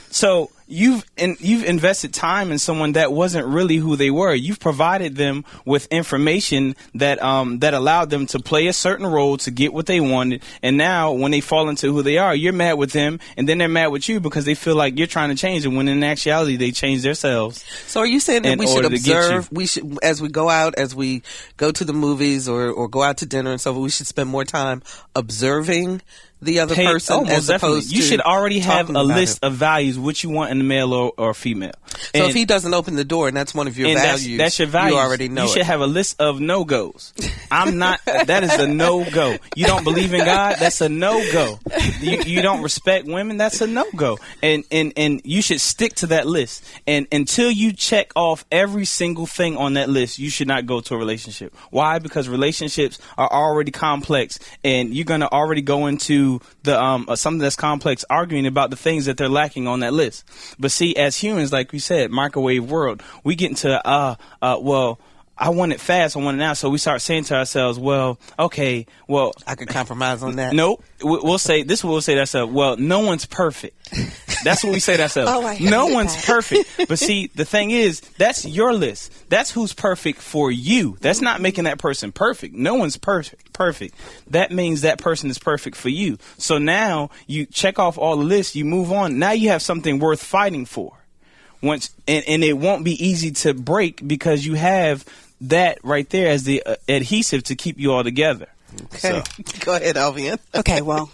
Speaker 5: So you've invested time in someone that wasn't really who they were. You've provided them with information that allowed them to play a certain role to get what they wanted. And now when they fall into who they are, you're mad with them, and then they're mad with you because they feel like you're trying to change them when in actuality they change themselves.
Speaker 1: So are you saying that we should observe, as we go out, as we go to the movies or go out to dinner and so forth, we should spend more time observing the other person as opposed to
Speaker 5: you should already have a list of values, what you want in a male or female.
Speaker 1: So
Speaker 5: And-
Speaker 1: if he doesn't open the door and that's one of your
Speaker 5: and
Speaker 1: values,
Speaker 5: that's your values.
Speaker 1: you already know
Speaker 5: You should
Speaker 1: it.
Speaker 5: have a list of no-goes. I'm not. That is a no-go. You don't believe in God? That's a no-go. You don't respect women? That's a no-go. And you should stick to that list. And until you check off every single thing on that list, you should not go to a relationship. Why? Because relationships are already complex, and you're gonna already go into the something that's complex, arguing about the things that they're lacking on that list. But see, as humans, like we said, microwave world, we get into well, I want it fast, I want it now. So we start saying to ourselves, well, okay, well,
Speaker 1: I could compromise on that.
Speaker 5: nope. We'll say this. We'll say to ourselves, well, no one's perfect. That's what we say to ourselves.
Speaker 4: Oh, I hate
Speaker 5: no
Speaker 4: that.
Speaker 5: one's perfect. But see, the thing is, that's your list. That's who's perfect for you. That's not making that person perfect. No one's perfect. That means that person is perfect for you. So now you check off all the lists, you move on. Now you have something worth fighting for. Once and it won't be easy to break because you have that right there as the adhesive to keep you all together.
Speaker 1: Okay. Go ahead, Alvian.
Speaker 4: Okay, well,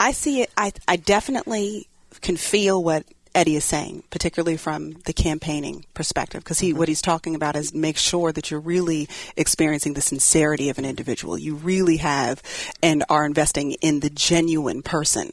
Speaker 4: I see it. I definitely can feel what Eddie is saying, particularly from the campaigning perspective, because what he's talking about is make sure that you're really experiencing the sincerity of an individual. You really have and are investing in the genuine person.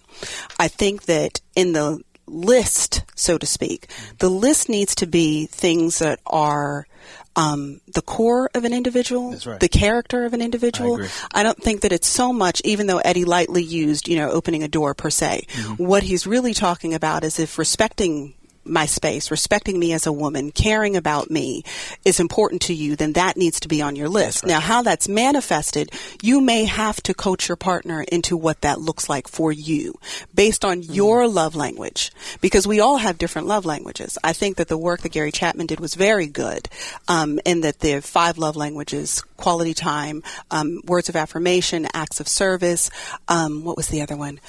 Speaker 4: I think that in the list, so to speak, the list needs to be things that are the core of an individual,
Speaker 5: That's right.
Speaker 4: the character of an individual.
Speaker 5: I agree.
Speaker 4: I don't think that it's so much, even though Eddie lightly used, opening a door per se. What he's really talking about is if respecting my space, respecting me as a woman, caring about me is important to you, then that needs to be on your list. Now, how that's manifested, you may have to coach your partner into what that looks like for you based on your love language, because we all have different love languages. I think that the work that Gary Chapman did was very good, in that there are 5 love languages: quality time, words of affirmation, acts of service. What was the other one?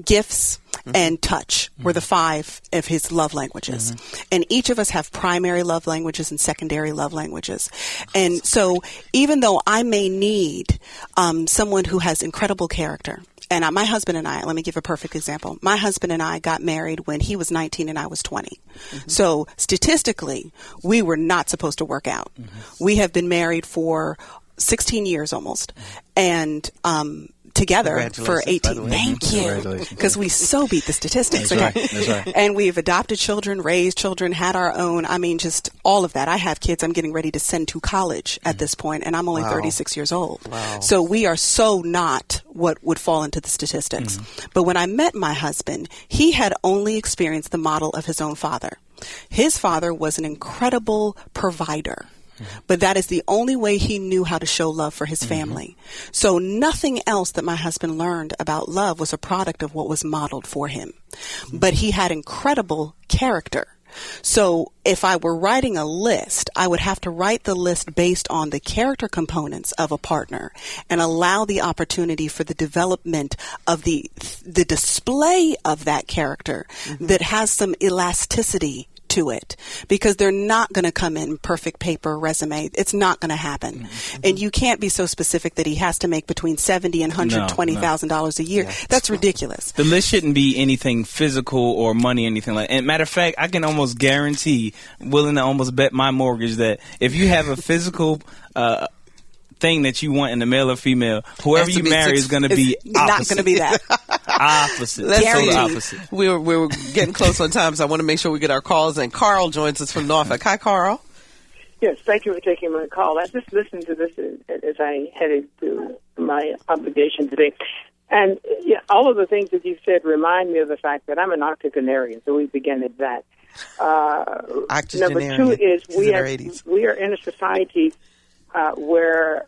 Speaker 4: Gifts and touch were the 5 of his love languages. And each of us have primary love languages and secondary love languages. And so even though I may need someone who has incredible character, and my husband and I, let me give a perfect example. My husband and I got married when he was 19 and I was 20. So statistically, we were not supposed to work out. We have been married for 16 years almost. And together for 18. Thank you. Because we so beat the statistics.
Speaker 5: That's right.
Speaker 4: And we've adopted children, raised children, had our own. I mean, just all of that. I have kids I'm getting ready to send to college at this point, and I'm only 36 years old. So we are so not what would fall into the statistics. But when I met my husband, he had only experienced the model of his own father. His father was an incredible provider. But that is the only way he knew how to show love for his family. So nothing else that my husband learned about love was a product of what was modeled for him. But he had incredible character. So if I were writing a list, I would have to write the list based on the character components of a partner and allow the opportunity for the development of the display of that character that has some elasticity to it, because they're not going to come in perfect paper resume. It's not going to happen. And you can't be so specific that he has to make between $70,000 and $120,000 a year. That's ridiculous.
Speaker 5: The list shouldn't be anything physical or money, anything like that. And matter of fact, I can almost guarantee, willing to almost bet my mortgage, that if you have a physical thing that you want in a male or female, whoever you marry is going to be opposite.
Speaker 4: Not going to be that.
Speaker 5: Opposite.
Speaker 1: Let's
Speaker 5: Total
Speaker 1: see.
Speaker 5: opposite.
Speaker 1: We're getting close on time, so I want to make sure we get our calls in. Carl joins us from Norfolk. Hi, Carl.
Speaker 10: Yes, thank you for taking my call. I just listened to this as I headed to my obligation today. And all of the things that you said remind me of the fact that I'm an octogenarian, so we begin at that. Number 2 is we are in a society where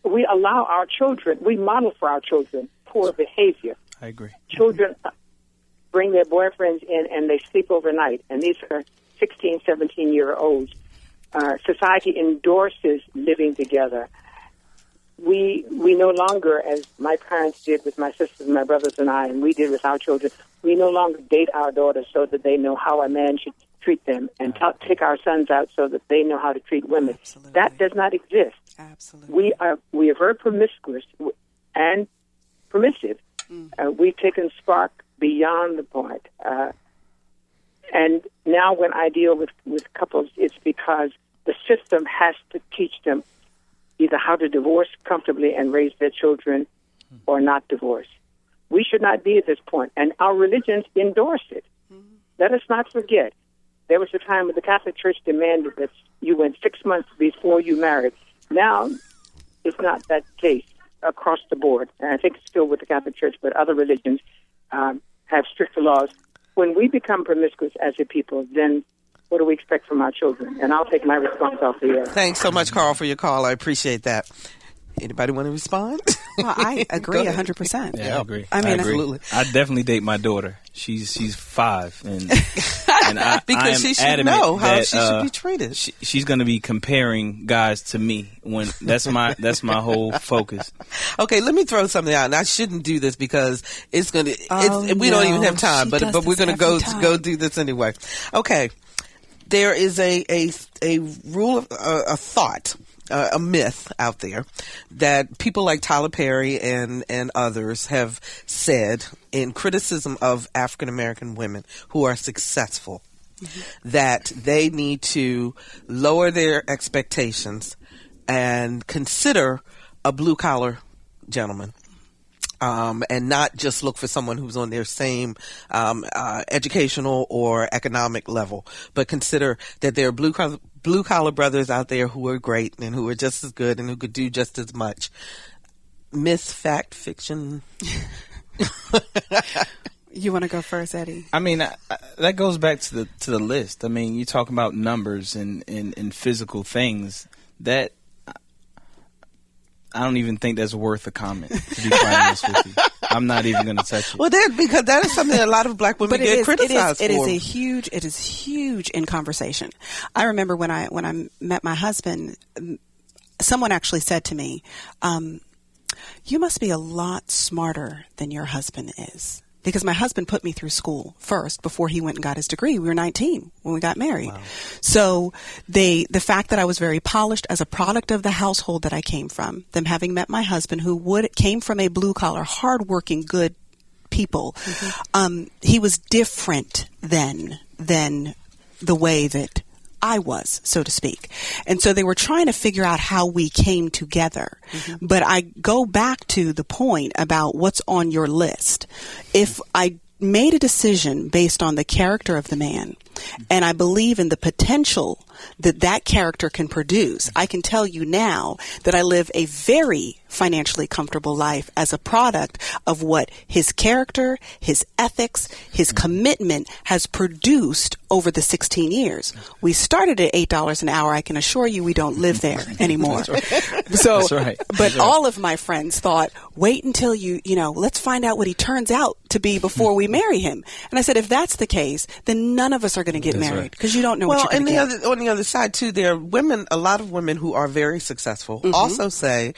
Speaker 10: we allow our children, we model for our children poor behavior.
Speaker 5: I agree.
Speaker 10: Children bring their boyfriends in and they sleep overnight, and these are 16, 17-year-olds. Society endorses living together. We no longer, as my parents did with my sisters and my brothers and I, and we did with our children, we no longer date our daughters so that they know how a man should treat them, and take our sons out so that they know how to treat women.
Speaker 4: Absolutely.
Speaker 10: That does not exist.
Speaker 4: Absolutely.
Speaker 10: We are very promiscuous and permissive. We've taken spark beyond the point. And now when I deal with couples, it's because the system has to teach them either how to divorce comfortably and raise their children or not divorce. We should not be at this point, and our religions endorse it. Let us not forget, there was a time when the Catholic Church demanded that you went 6 months before you married. Now, it's not that case across the board, and I think it's still with the Catholic Church, but other religions have stricter laws. When we become promiscuous as a people, then what do we expect from our children? And I'll take my response off the air.
Speaker 1: Thanks so much, Carl, for your call. I appreciate that. Anybody want to respond?
Speaker 4: Well, I agree 100%.
Speaker 5: Yeah, I agree.
Speaker 4: I mean,
Speaker 1: absolutely.
Speaker 5: I definitely date my daughter. She's 5, and
Speaker 1: because she should know how she should be treated.
Speaker 5: She's going to be comparing guys to me when that's my whole focus.
Speaker 1: Okay, let me throw something out, and I shouldn't do this because it's going to. We don't even have time, but we're going to go do this anyway. Okay, there is a rule of a thought. A myth out there that people like Tyler Perry and others have said in criticism of African American women who are successful, that they need to lower their expectations and consider a blue collar gentleman. And not just look for someone who's on their same educational or economic level, but consider that there are blue collar brothers out there who are great and who are just as good and who could do just as much. Myth, fact, fiction.
Speaker 4: You want to go first, Eddie?
Speaker 5: I mean, that goes back to the list. I mean, you talk about numbers and physical things that. I don't even think that's worth a comment, to be quite honest with you. I'm not even going to touch it.
Speaker 1: Well, because that is something a lot of black women get criticized for.
Speaker 4: It is huge in conversation. I remember when I met my husband, someone actually said to me, you must be a lot smarter than your husband is. Because my husband put me through school first before he went and got his degree. We were 19 when we got married. Wow. So the fact that I was very polished as a product of the household that I came from, them having met my husband who came from a blue collar, hardworking, good people, he was different than the way that I was, so to speak. And so they were trying to figure out how we came together. But I go back to the point about what's on your list. If I made a decision based on the character of the man, and I believe in the potential that character can produce, I can tell you now that I live a very financially comfortable life as a product of what his character, his ethics, his commitment has produced over the 16 years. We started at $8 an hour. I can assure you we don't live there anymore. So,
Speaker 5: That's right.
Speaker 4: But all of my friends thought, wait until let's find out what he turns out to be before we marry him. And I said, if that's the case, then none of us are going to get married because you don't know what you're going to get.
Speaker 1: On the other side too, there are a lot of women who are very successful also say,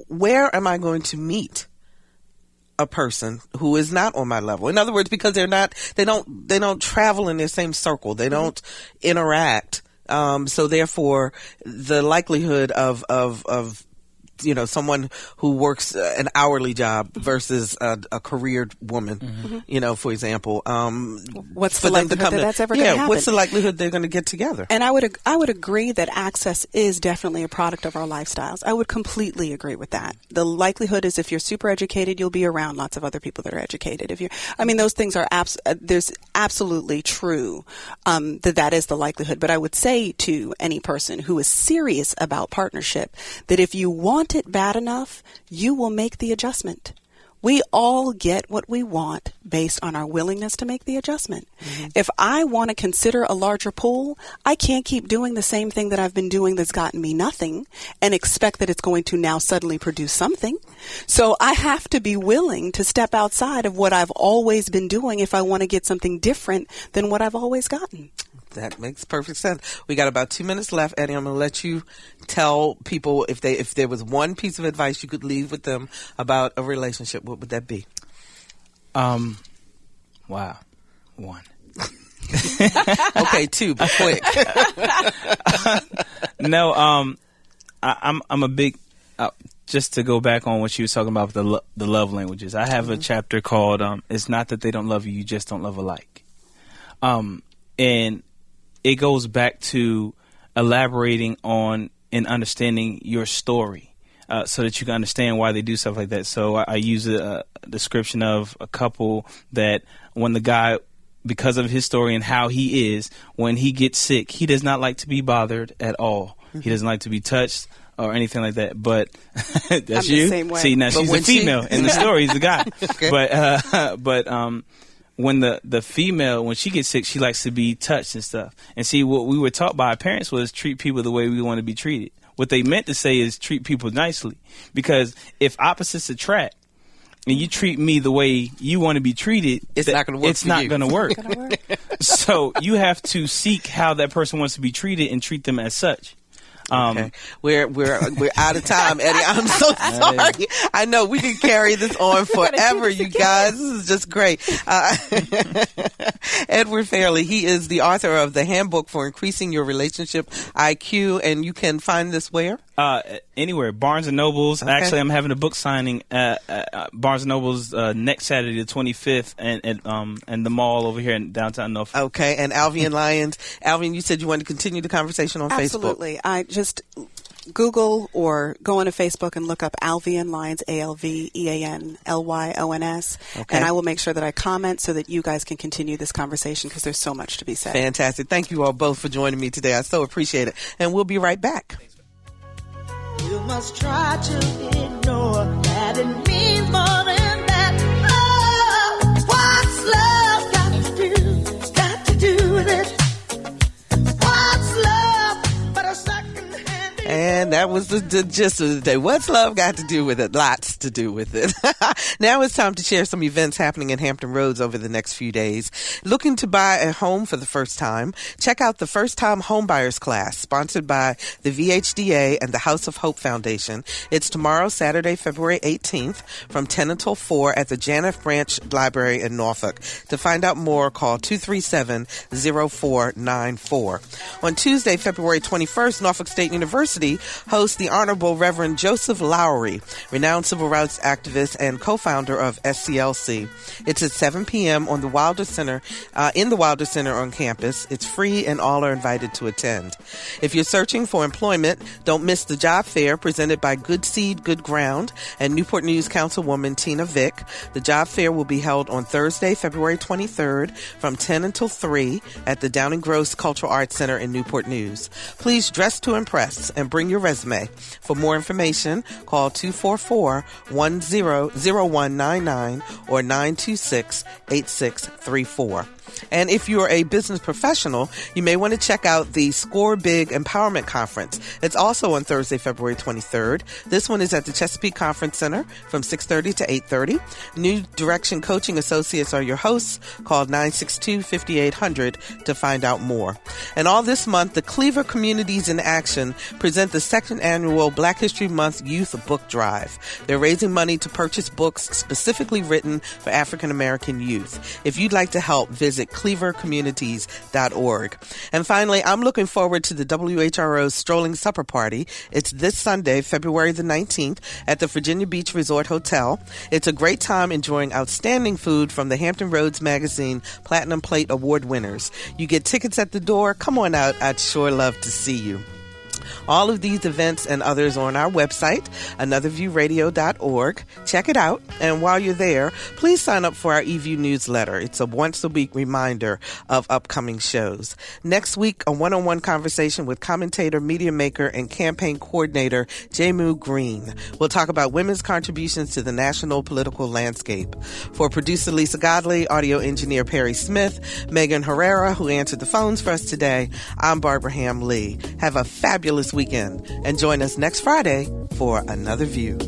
Speaker 1: where am I going to meet a person who is not on my level? In other words, because they don't travel in their same circle, they don't interact. So therefore, the likelihood of someone who works an hourly job versus a careered woman, for example.
Speaker 4: What's the likelihood that that's ever going to happen?
Speaker 1: What's the likelihood they're going to get together?
Speaker 4: And I would agree that access is definitely a product of our lifestyles. I would completely agree with that. The likelihood is if you're super educated, you'll be around lots of other people that are educated. Those things are there's absolutely true that is the likelihood. But I would say to any person who is serious about partnership that if you want it bad enough, you will make the adjustment. We all get what we want based on our willingness to make the adjustment. If I want to consider a larger pool, I can't keep doing the same thing that I've been doing that's gotten me nothing and expect that it's going to now suddenly produce something. So I have to be willing to step outside of what I've always been doing if I want to get something different than what I've always gotten.
Speaker 1: That makes perfect sense. We got about 2 minutes left, Eddie. I'm going to let you tell people if there was one piece of advice you could leave with them about a relationship, what would that be?
Speaker 5: Wow. One.
Speaker 1: Okay, 2, but quick.
Speaker 5: No, I'm a big. Just to go back on what she was talking about with the love languages, I have a chapter called "It's not that they don't love you, you just don't love alike." And it goes back to elaborating on and understanding your story so that you can understand why they do stuff like that. So I use a description of a couple that when the guy, because of his story and how he is, when he gets sick, he does not like to be bothered at all. Mm-hmm. He doesn't like to be touched or anything like that. But that's
Speaker 4: I'm
Speaker 5: you.
Speaker 4: the same way.
Speaker 5: See, now
Speaker 1: But
Speaker 5: she's
Speaker 1: when
Speaker 5: the female in the story. He's the guy.
Speaker 1: Okay.
Speaker 5: But when the female, when she gets sick, she likes to be touched and stuff. And see, what we were taught by our parents was treat people the way we want to be treated. What they meant to say is treat people nicely. Because if opposites attract, and you treat me the way you want to be treated,
Speaker 1: It's not gonna work
Speaker 5: It's
Speaker 1: for
Speaker 5: not
Speaker 1: you.
Speaker 5: going to work. So you have to seek how that person wants to be treated and treat them as such.
Speaker 1: Okay. We're out of time, Eddie. I'm so sorry. I know we can carry this on forever, you guys. This is just great. Edward Fairley, he is the author of The Handbook for Increasing Your Relationship IQ, and you can find this where?
Speaker 5: Anywhere. Barnes and Nobles.
Speaker 1: Okay.
Speaker 5: Actually, I'm having a book signing at Barnes and Nobles next Saturday, the 25th, and the mall over here in downtown Norfolk.
Speaker 1: Okay, and Alvian Lyons. Alvian, you said you wanted to continue the conversation on Facebook.
Speaker 4: Absolutely. I just Google or go onto Facebook and look up Alvian Lyons, ALVEANLYONS,
Speaker 1: Okay.
Speaker 4: and I will make sure that I comment so that you guys can continue this conversation because there's so much to be said.
Speaker 1: Fantastic. Thank you all both for joining me today. I so appreciate it. And we'll be right back.
Speaker 11: You must try to ignore that it means more than that. Oh, what's love got to do? Got to do with it. What's love but a second hand?
Speaker 1: And that was the gist of the day. What's love got to do with it? Lots to do with it. Now it's time to share some events happening in Hampton Roads over the next few days. Looking to buy a home for the first time? Check out the First Time Homebuyers class sponsored by the VHDA and the House of Hope Foundation. It's tomorrow, Saturday, February 18th from 10 until 4 at the Janiff Branch Library in Norfolk. To find out more, call 237-0494. On Tuesday, February 21st, Norfolk State University hosts the Honorable Reverend Joseph Lowry, renowned civil rights activist and co-founder of SCLC. It's at 7 p.m. on the Wilder Center, in the Wilder Center on campus. It's free and all are invited to attend. If you're searching for employment, don't miss the job fair presented by Good Seed, Good Ground and Newport News Councilwoman Tina Vick. The job fair will be held on Thursday, February 23rd from 10 until 3 at the Downing Gross Cultural Arts Center in Newport News. Please dress to impress and bring your resume. For more information, call 244-100199 or 926-8634. And if you're a business professional, you may want to check out the Score Big Empowerment Conference. It's also on Thursday, February 23rd. This one is at the Chesapeake Conference Center from 6:30 to 8:30. New Direction Coaching Associates are your hosts. Call 962-5800 to find out more. And all this month, the Cleaver Communities in Action present the second annual Black History Month Youth Book Drive. They're raising money to purchase books specifically written for African American youth. If you'd like to help, visit cleavercommunities.org. And finally, I'm looking forward to the WHRO's Strolling Supper Party. It's this Sunday, February the 19th at the Virginia Beach Resort Hotel. It's a great time enjoying outstanding food from the Hampton Roads Magazine Platinum Plate Award winners. You get tickets at the door. Come on out. I'd sure love to see you. All of these events and others are on our website, anotherviewradio.org. Check it out. And while you're there, please sign up for our eView newsletter. It's a once-a-week reminder of upcoming shows. Next week, a one-on-one conversation with commentator, media maker, and campaign coordinator Jamu Green. We'll talk about women's contributions to the national political landscape. For producer Lisa Godley, audio engineer Perry Smith, Megan Herrera, who answered the phones for us today, I'm Barbara Ham Lee. Have a fabulous weekend and join us next Friday for Another View.